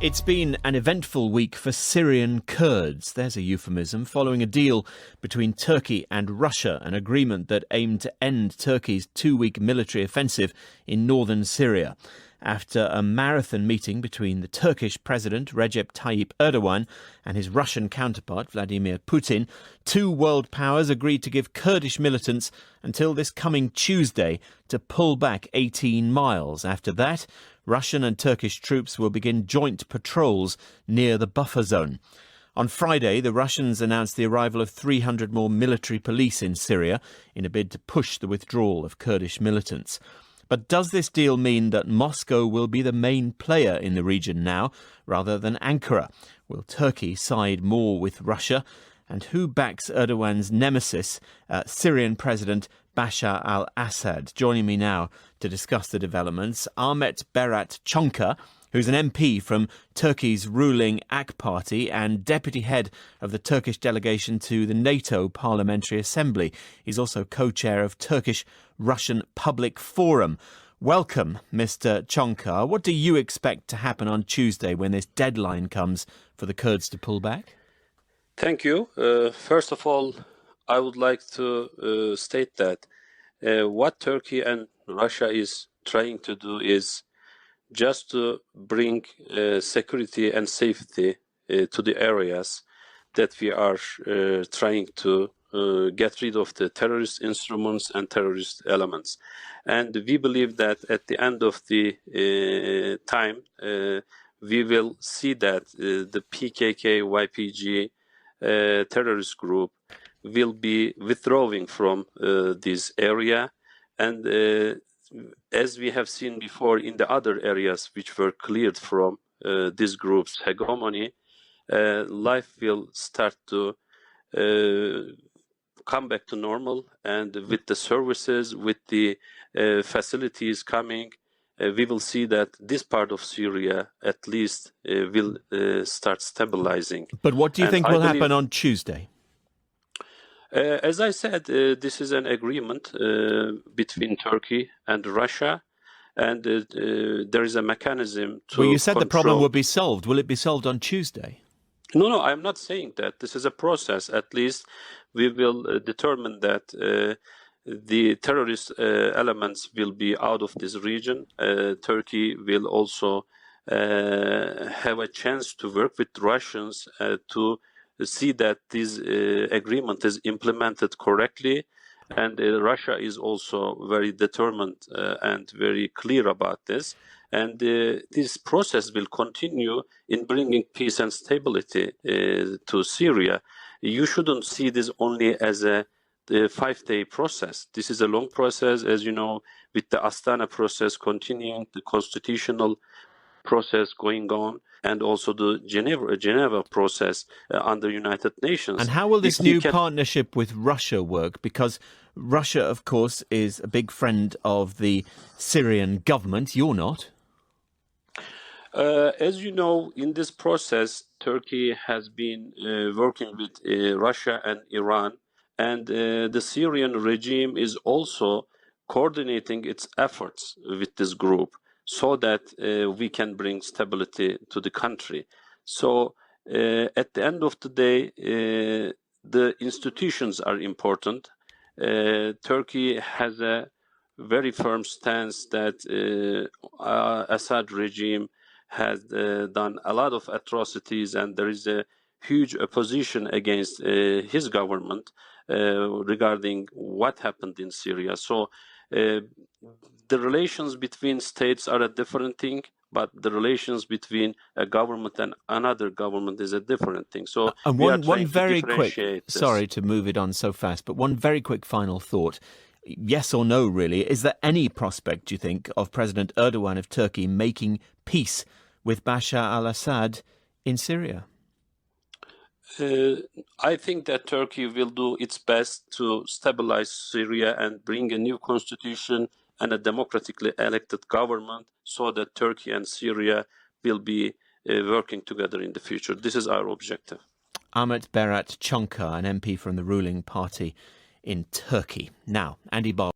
It's been an eventful week for Syrian Kurds. There's a euphemism, following a deal between Turkey and Russia, an agreement that aimed to end Turkey's two-week military offensive in northern Syria. After a marathon meeting between the Turkish President Recep Tayyip Erdogan and his Russian counterpart Vladimir Putin, two world powers agreed to give Kurdish militants until this coming Tuesday to pull back 18 miles. After that, Russian and Turkish troops will begin joint patrols near the buffer zone. On Friday, the Russians announced the arrival of 300 more military police in Syria in a bid to push the withdrawal of Kurdish militants. But does this deal mean that Moscow will be the main player in the region now, rather than Ankara? Will Turkey side more with Russia? And who backs Erdogan's nemesis, Syrian President Bashar al-Assad? Joining me now to discuss the developments, Ahmet Berat ÇONKAR, who's an MP from Turkey's ruling AK Party and deputy head of the Turkish delegation to the NATO Parliamentary Assembly. He's also co-chair of Turkish-Russian Public Forum. Welcome, Mr. ÇONKAR. What do you expect to happen on Tuesday when this deadline comes for the Kurds to pull back? Thank you. First of all, I would like to state that what Turkey and Russia is trying to do is just to bring security and safety to the areas that we are trying to get rid of the terrorist instruments and terrorist elements. And we believe that at the end of the time, we will see that the PKK, YPG terrorist group will be withdrawing from this area, and as we have seen before in the other areas which were cleared from this group's hegemony, life will start to come back to normal, and with the services, with the facilities coming, we will see that this part of Syria at least will start stabilizing. But what do you think will happen on Tuesday? As I said, this is an agreement between Turkey and Russia, and there is a mechanism to Well, you said the problem control. would be solved. Will it be solved on Tuesday? No, I'm not saying that. This is a process. At least we will determine that the terrorist elements will be out of this region. Turkey will also have a chance to work with Russians to see that this agreement is implemented correctly, and Russia is also very determined and very clear about this, and this process will continue in bringing peace and stability to Syria. You shouldn't see this only as a 5-day process. This is a long process, as you know, with the Astana process continuing, the constitutional process going on, and also the Geneva process under United Nations. And how will this new partnership with Russia work? Because Russia, of course, is a big friend of the Syrian government. You're not. As you know, in this process, Turkey has been working with Russia and Iran, and the Syrian regime is also coordinating its efforts with this group, so that we can bring stability to the country. So at the end of the day, the institutions are important. Turkey has a very firm stance that Assad regime has done a lot of atrocities, and there is a huge opposition against his government regarding what happened in Syria. So the relations between states are a different thing, but the relations between a government and another government is a different thing. So and one very quick, this. Sorry to move it on so fast, but one very quick final thought. Yes or no, really, is there any prospect, do you think, of President Erdogan of Turkey making peace with Bashar al-Assad in Syria? I think that Turkey will do its best to stabilize Syria and bring a new constitution and a democratically elected government, so that Turkey and Syria will be working together in the future. This is our objective. Ahmet Berat ÇONKAR, an MP from the ruling party in Turkey. Now, Andy Bar.